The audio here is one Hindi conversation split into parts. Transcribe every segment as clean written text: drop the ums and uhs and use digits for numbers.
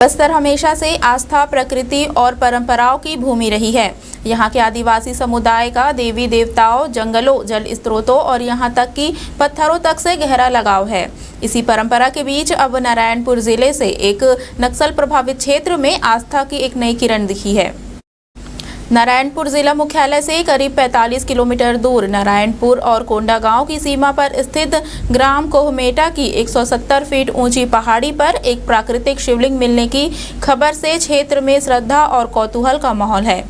बस्तर हमेशा से आस्था, प्रकृति और परंपराओं की भूमि रही है। यहाँ के आदिवासी समुदाय का देवी देवताओं, जंगलों, जल स्रोतों और यहाँ तक कि पत्थरों तक से गहरा लगाव है। इसी परंपरा के बीच अब नारायणपुर जिले से एक नक्सल प्रभावित क्षेत्र में आस्था की एक नई किरण दिखी है। नारायणपुर जिला मुख्यालय से करीब 45 किलोमीटर दूर नारायणपुर और कोंडा गांव की सीमा पर स्थित ग्राम कोहमेटा की 170 फीट ऊंची पहाड़ी पर एक प्राकृतिक शिवलिंग मिलने की खबर से क्षेत्र में श्रद्धा और कौतूहल का माहौल है।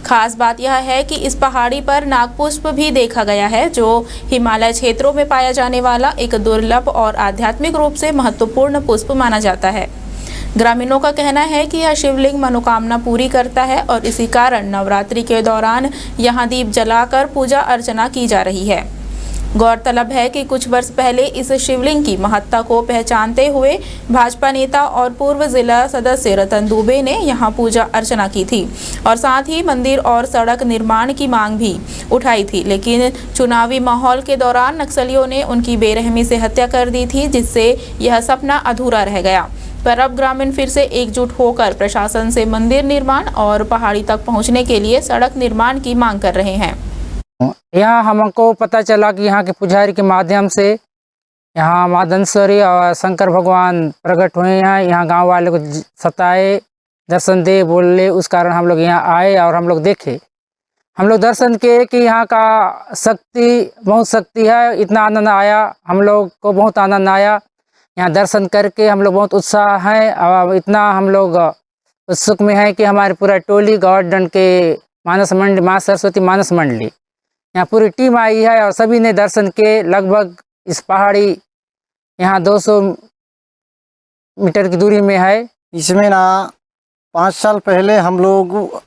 खास बात यह है कि इस पहाड़ी पर नागपुष्प भी देखा गया है, जो हिमालय क्षेत्रों में पाया जाने वाला एक दुर्लभ और आध्यात्मिक रूप से महत्वपूर्ण पुष्प माना जाता है। ग्रामीणों का कहना है कि यह शिवलिंग मनोकामना पूरी करता है और इसी कारण नवरात्रि के दौरान यहां दीप जलाकर पूजा अर्चना की जा रही है। गौरतलब है कि कुछ वर्ष पहले इस शिवलिंग की महत्ता को पहचानते हुए भाजपा नेता और पूर्व जिला सदस्य रतन दुबे ने यहां पूजा अर्चना की थी और साथ ही मंदिर और सड़क निर्माण की मांग भी उठाई थी, लेकिन चुनावी माहौल के दौरान नक्सलियों ने उनकी बेरहमी से हत्या कर दी थी, जिससे यह सपना अधूरा रह गया। पर अब ग्रामीण फिर से एकजुट होकर प्रशासन से मंदिर निर्माण और पहाड़ी तक पहुंचने के लिए सड़क निर्माण की मांग कर रहे हैं। यहाँ हमको पता चला कि यहाँ के पुजारी के माध्यम से यहाँ माँ दंतेश्वरी और शंकर भगवान प्रकट हुए हैं। यहाँ गांव वाले को सताए, दर्शन दे बोले, उस कारण हम लोग यहाँ आए और हम लोग देखे, हम लोग दर्शन किए कि यहाँ का शक्ति बहुत शक्ति है। इतना आनंद आया, हम लोग को बहुत आनंद आया। यहाँ दर्शन करके हम लोग बहुत उत्साह है और इतना हम लोग उत्सुक में है कि हमारी पूरा टोली गौरडंड के मानस मंडली, माँ सरस्वती मानस मंडली, यहाँ पूरी टीम आई है और सभी ने दर्शन के लगभग इस पहाड़ी यहाँ 200 मीटर की दूरी में है। इसमें ना 5 साल पहले हम लोग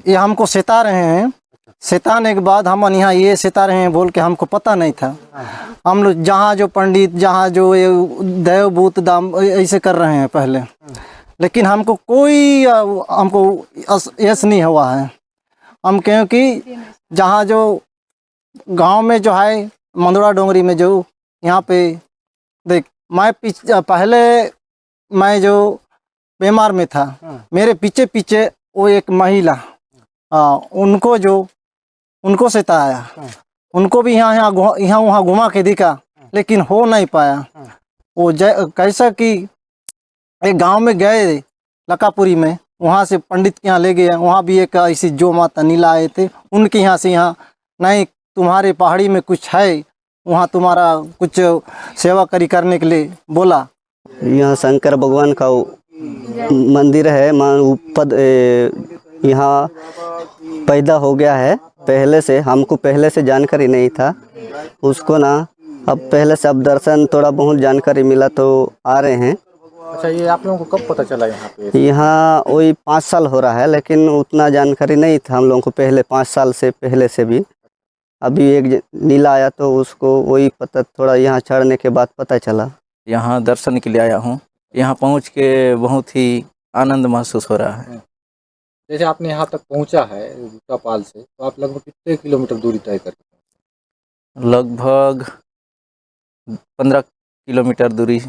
ये हमको सिता रहे हैं, सिताने के बाद हम यहाँ ये सिता रहे हैं बोल के हमको पता नहीं था। हम लोग जहाँ जो पंडित, जहाँ जो देव भूत दाम ऐसे कर रहे हैं पहले, लेकिन हमको कोई हमको यश नहीं हुआ है। हम क्योंकि जहाँ जो गांव में जो है मंदुरा डोंगरी में जो यहाँ पे देख, मैं पहले मैं जो बीमार में था, मेरे पीछे पीछे वो एक महिला, उनको सिताया, उनको भी यहाँ वहाँ घुमा के दिखा, लेकिन हो नहीं पाया। वो कैसा कि एक गांव में गए लकापुरी में, वहाँ से पंडित के यहाँ ले गए, वहाँ भी एक ऐसी जो माता नीला आए थे, उनके यहाँ से यहाँ नहीं, तुम्हारे पहाड़ी में कुछ है, वहाँ तुम्हारा कुछ सेवा करी करने के लिए बोला। यहाँ शंकर भगवान का मंदिर है, यहाँ पैदा हो गया है। पहले से हमको पहले से जानकारी नहीं था उसको ना, अब पहले से अब दर्शन थोड़ा बहुत जानकारी मिला तो आ रहे हैं। अच्छा, ये आप लोगों को कब पता चला यहाँ पे? यहाँ वही 5 साल हो रहा है, लेकिन उतना जानकारी नहीं था हम लोगों को पहले, 5 साल से पहले से भी। अभी एक नीला आया तो उसको वही पता, थोड़ा यहाँ चढ़ने के बाद पता चला। यहाँ दर्शन के लिए आया हूँ, यहाँ पहुँच के बहुत ही आनंद महसूस हो रहा है। जैसे आपने यहाँ तक पहुँचा है पाल से, तो आप लगभग कितने किलोमीटर दूरी तय करते? लगभग 15 किलोमीटर दूरी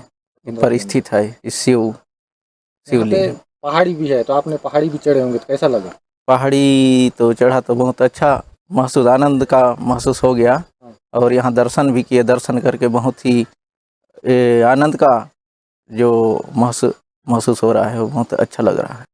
पर स्थित है इस शिवलिंग। पहाड़ी भी है, तो आपने पहाड़ी भी चढ़े होंगे, तो कैसा लगा? पहाड़ी तो चढ़ा तो बहुत अच्छा महसूस, आनंद का महसूस हो गया और यहाँ दर्शन भी किए। दर्शन करके बहुत ही आनंद का जो महसूस हो रहा है वो बहुत अच्छा लग रहा है।